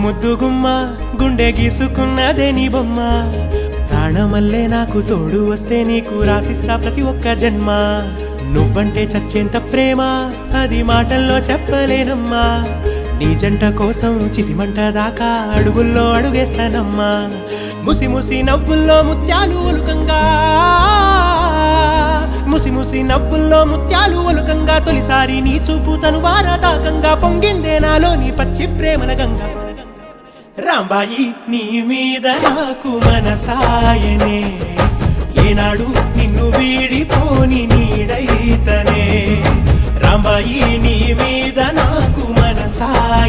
ముద్దుగుమ్మ గుండె గీసుకున్నదే నీ బొమ్మ ప్రాణమల్లే నాకు తోడు వస్తే నీకు రాసిస్తా ప్రతి ఒక్క జన్మ నువ్వంటే చచ్చేంత ప్రేమ అది మాటల్లో చెప్పలేనమ్మా నీ జంట కోసం చితిమంట దాకా అడుగుల్లో అడుగేస్తానమ్మా ముసి ముసి నవ్వుల్లో ముత్యాలు ఒలుకంగా ముసి ముసి నవ్వుల్లో ముత్యాలు ఒలుకంగా తొలిసారి నీ చూపు తను వారదాకంగా పొంగిందే నాలో నీ పచ్చి ప్రేమల గంగా రాంబాయి నీ మీద నాకు మనసాయనే ఏనాడు నిన్ను వీడిపోని నీడైతనే రాంబాయి నీ మీద నాకు మనసాయనే